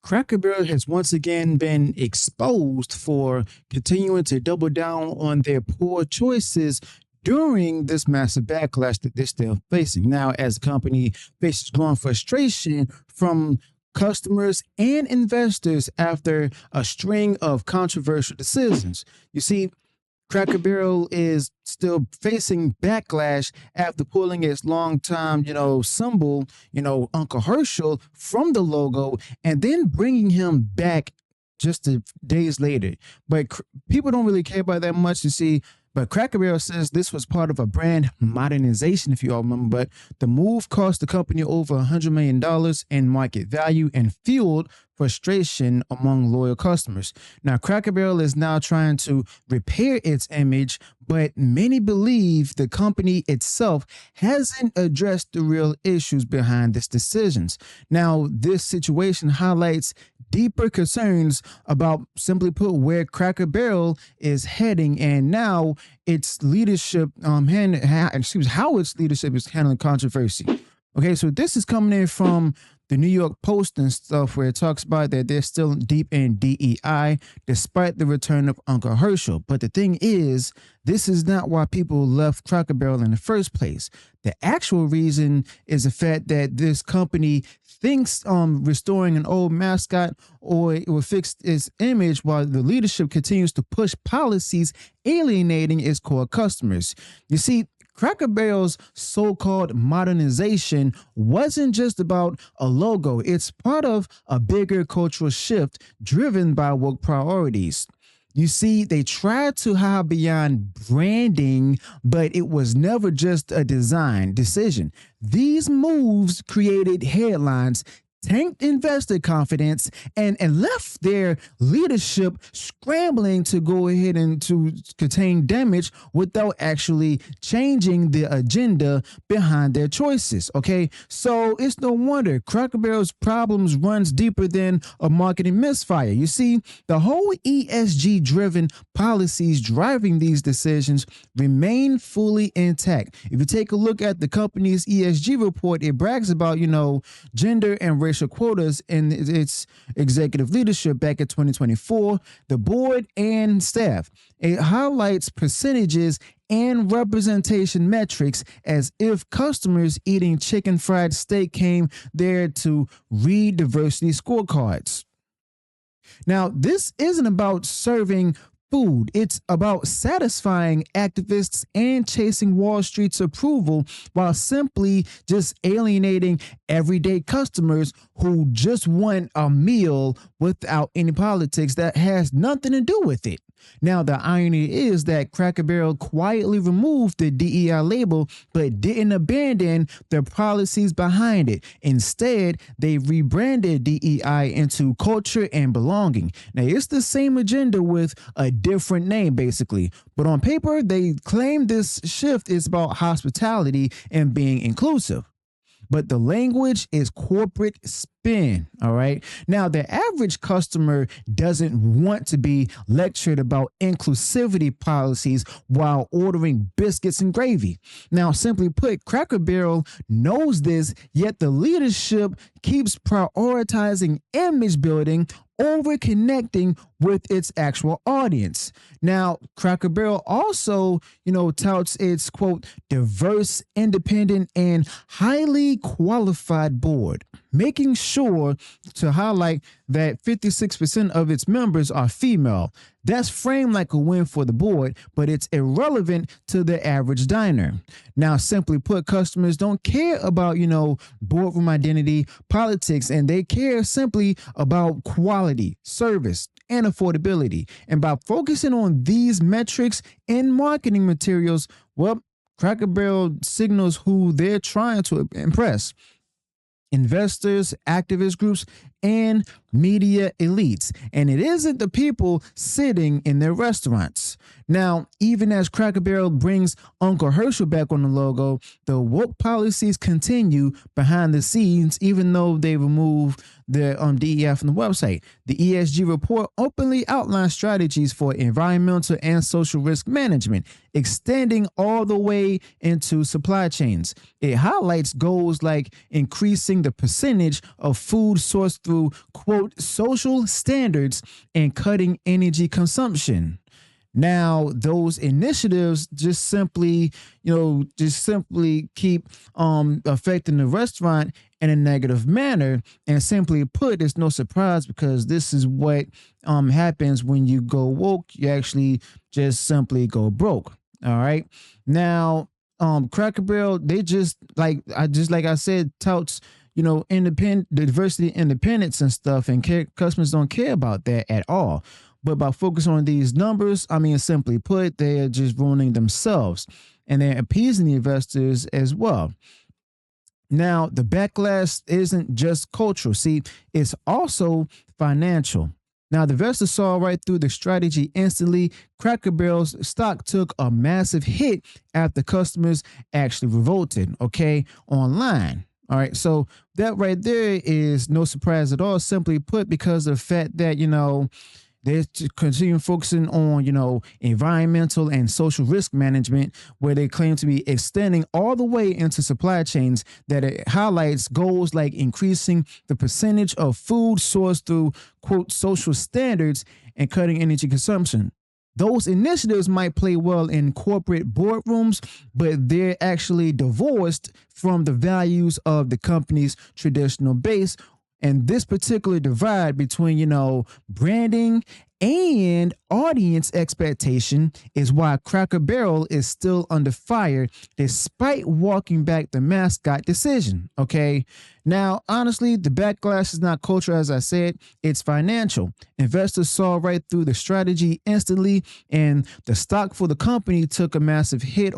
Cracker Barrel has once again been exposed for continuing to double down on their poor choices during this massive backlash that they're still facing. Now, as the company faces growing frustration from customers and investors after a string of controversial decisions. You see, Cracker Barrel is still facing backlash after pulling its longtime, symbol, Uncle Herschel from the logo and then bringing him back just days later. But people don't really care about that much. You see, but Cracker Barrel says this was part of a brand modernization, if you all remember. But the move cost the company over $100 million in market value and fueled frustration among loyal customers. Now, Cracker Barrel is now trying to repair its image, but many believe the company itself hasn't addressed the real issues behind its decisions. Now, this situation highlights deeper concerns about, simply put, where Cracker Barrel is heading, and now its leadership, how its leadership is handling controversy. Okay, so this is coming in from the New York Post and stuff, where it talks about that they're still deep in DEI despite the return of Uncle Herschel. But the thing is, this is not why people left Cracker Barrel in the first place. The actual reason is the fact that this company thinks restoring an old mascot or it will fix its image, while the leadership continues to push policies alienating its core customers. You see, Cracker Barrel's so-called modernization wasn't just about a logo. It's part of a bigger cultural shift driven by woke priorities. You see, they tried to hide beyond branding, but it was never just a design decision. These moves created headlines, tanked investor confidence, and left their leadership scrambling to go ahead and to contain damage without actually changing the agenda behind their choices. Okay, so it's no wonder Cracker Barrel's problems runs deeper than a marketing misfire. You see, the whole ESG driven policies driving these decisions remain fully intact. If you take a look at the company's ESG report, it brags about, gender and racial quotas in its executive leadership back in 2024, the board and staff. It highlights percentages and representation metrics as if customers eating chicken fried steak came there to read diversity scorecards. Now, this isn't about serving food. It's about satisfying activists and chasing Wall Street's approval while simply just alienating everyday customers who just want a meal without any politics that has nothing to do with it. Now, the irony is that Cracker Barrel quietly removed the DEI label, but didn't abandon the policies behind it. Instead, they rebranded DEI into culture and belonging. Now, it's the same agenda with a different name, basically. But on paper, they claim this shift is about hospitality and being inclusive. But the language is corporate spin, all right? Now, the average customer doesn't want to be lectured about inclusivity policies while ordering biscuits and gravy. Now, simply put, Cracker Barrel knows this, yet the leadership keeps prioritizing image building over connecting with its actual audience. Now, Cracker Barrel also, touts its, quote, diverse, independent, and highly qualified board, making sure to highlight that 56% of its members are female. That's framed like a win for the board, but it's irrelevant to the average diner. Now, simply put, customers don't care about, boardroom identity, politics, and they care simply about quality, service, and affordability. And by focusing on these metrics in marketing materials, well, Cracker Barrel signals who they're trying to impress: investors, activist groups, and media elites. And it isn't the people sitting in their restaurants. Now, even as Cracker Barrel brings Uncle Herschel back on the logo, the woke policies continue behind the scenes, even though they remove the DEF on the website. The ESG report openly outlines strategies for environmental and social risk management, extending all the way into supply chains. It highlights goals like increasing the percentage of food sourced through, quote, social standards and cutting energy consumption. Now, those initiatives just simply keep affecting the restaurant in a negative manner. And simply put, it's no surprise because this is what happens when you go woke. You actually just simply go broke. All right. Now, Cracker Barrel, they just like I said, touts independent diversity, independence, and stuff, and customers don't care about that at all. But by focusing on these numbers, I mean, simply put, they are just ruining themselves and they're appeasing the investors as well. Now, the backlash isn't just cultural. See, it's also financial. Now, the investors saw right through the strategy instantly. Cracker Barrel's stock took a massive hit after customers actually revolted, online. All right, so that right there is no surprise at all, simply put, because of the fact that, they continue focusing on, environmental and social risk management, where they claim to be extending all the way into supply chains, that it highlights goals like increasing the percentage of food sourced through, quote, social standards and cutting energy consumption. Those initiatives might play well in corporate boardrooms, but they're actually divorced from the values of the company's traditional base. And this particular divide between, branding and audience expectation is why Cracker Barrel is still under fire despite walking back the mascot decision. Okay. Now, honestly, the backlash is not cultural, as I said, it's financial. Investors saw right through the strategy instantly, and the stock for the company took a massive hit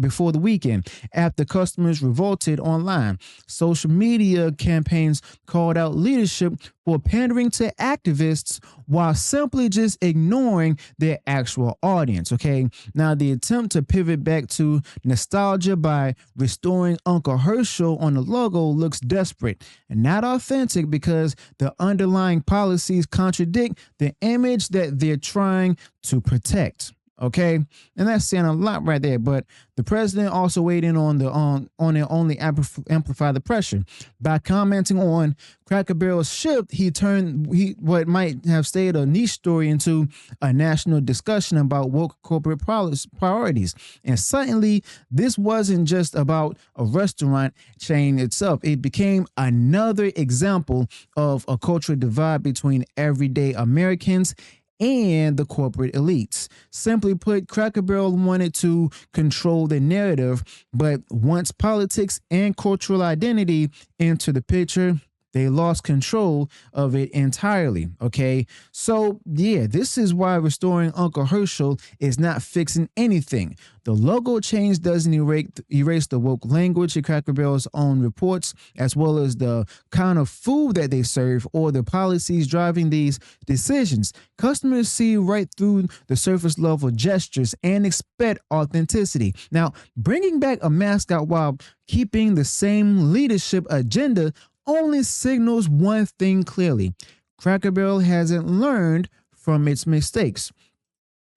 before the weekend after customers revolted online. Social media campaigns called out leadership for pandering to activists while simply just ignoring their actual audience. Okay. Now, the attempt to pivot back to nostalgia by restoring Uncle Herschel on the logo looks desperate and not authentic because the underlying policies contradict the image that they're trying to protect. Okay, and that's saying a lot right there. But the president also weighed in on it, only amplify the pressure by commenting on Cracker Barrel's shift. He turned what might have stayed a niche story into a national discussion about woke corporate priorities. And suddenly, this wasn't just about a restaurant chain itself. It became another example of a cultural divide between everyday Americans and the corporate elites. Simply put, Cracker Barrel wanted to control the narrative, but once politics and cultural identity enter the picture, they lost control of it entirely. Okay. So yeah, this is why restoring Uncle Herschel is not fixing anything. The logo change doesn't erase the woke language in Cracker Barrel's own reports, as well as the kind of food that they serve or the policies driving these decisions. Customers see right through the surface level gestures and expect authenticity. Now, bringing back a mascot while keeping the same leadership agenda only signals one thing clearly: Cracker Barrel hasn't learned from its mistakes.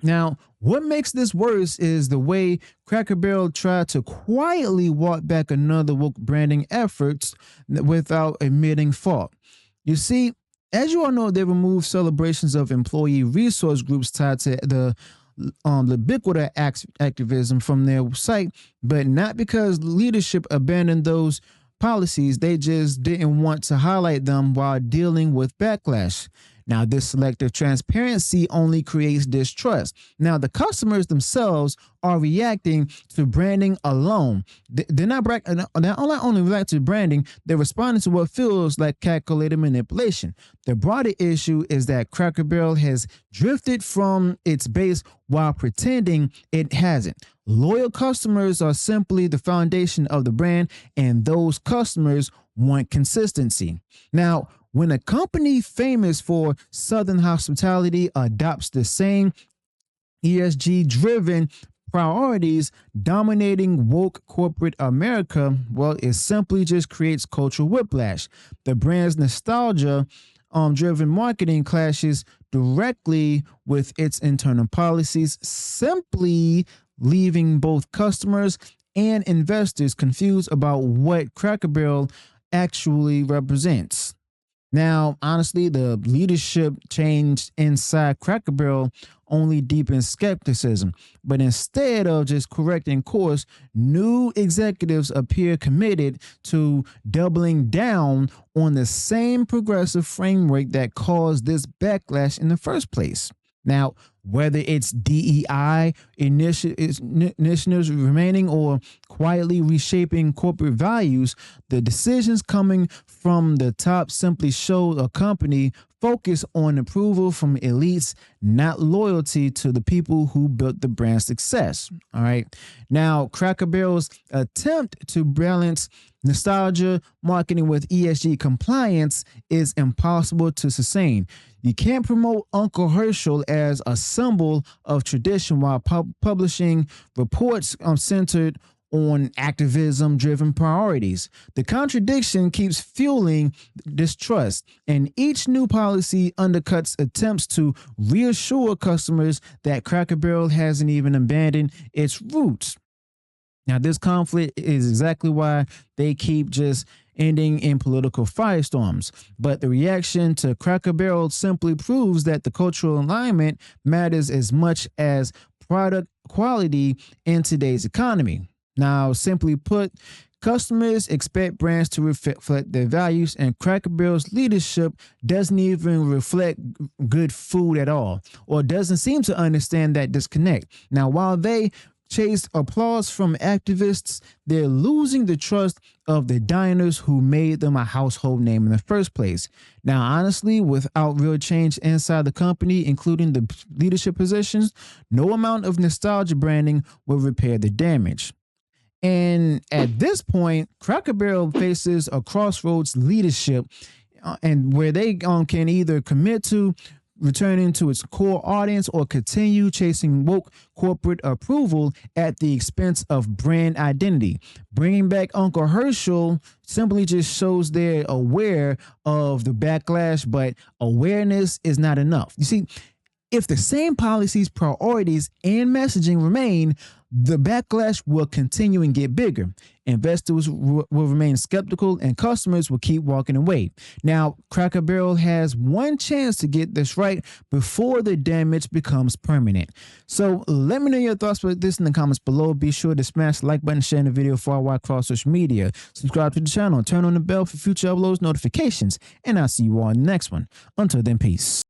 Now, what makes this worse is the way Cracker Barrel tried to quietly walk back another woke branding efforts without admitting fault. You see, as you all know, they removed celebrations of employee resource groups tied to the ubiquitous activism from their site, but not because leadership abandoned those policies. They just didn't want to highlight them while dealing with backlash. Now, this selective transparency only creates distrust. Now, the customers themselves are reacting to branding alone. They're not only reacting to branding, they're responding to what feels like calculated manipulation. The broader issue is that Cracker Barrel has drifted from its base while pretending it hasn't. Loyal customers are simply the foundation of the brand, and those customers want consistency. Now, when a company famous for Southern hospitality adopts the same ESG-driven priorities dominating woke corporate America, well, it simply just creates cultural whiplash. The brand's nostalgia driven marketing clashes directly with its internal policies, simply leaving both customers and investors confused about what Cracker Barrel actually represents. Now, honestly, the leadership change inside Cracker Barrel only deepens skepticism. But instead of just correcting course, new executives appear committed to doubling down on the same progressive framework that caused this backlash in the first place. Now, whether it's DEI initiatives remaining or quietly reshaping corporate values, the decisions coming from the top simply show a company focused on approval from elites, not loyalty to the people who built the brand's success. All right. Now, Cracker Barrel's attempt to balance nostalgia marketing with ESG compliance is impossible to sustain. You can't promote Uncle Herschel as a symbol of tradition while publishing reports centered on activism-driven priorities. The contradiction keeps fueling distrust, and each new policy undercuts attempts to reassure customers that Cracker Barrel hasn't even abandoned its roots. Now, this conflict is exactly why they keep just ending in political firestorms. But the reaction to Cracker Barrel simply proves that the cultural alignment matters as much as product quality in today's economy. Now, simply put, customers expect brands to reflect their values, and Cracker Barrel's leadership doesn't even reflect good food at all, or doesn't seem to understand that disconnect. Now, while they chase applause from activists, they're losing the trust of the diners who made them a household name in the first place. Now, honestly, without real change inside the company, including the leadership positions, no amount of nostalgia branding will repair the damage. And at this point, Cracker Barrel faces a crossroads leadership, and where they can either commit to returning to its core audience or continue chasing woke corporate approval at the expense of brand identity. Bringing back Uncle Herschel simply just shows they're aware of the backlash, but awareness is not enough. You see, if the same policies, priorities, and messaging remain, the backlash will continue and get bigger. Investors will remain skeptical and customers will keep walking away. Now, Cracker Barrel has one chance to get this right before the damage becomes permanent. So let me know your thoughts about this in the comments below. Be sure to smash the like button, share the video far wide across social media. Subscribe to the channel, turn on the bell for future uploads, notifications, and I'll see you all in the next one. Until then, peace.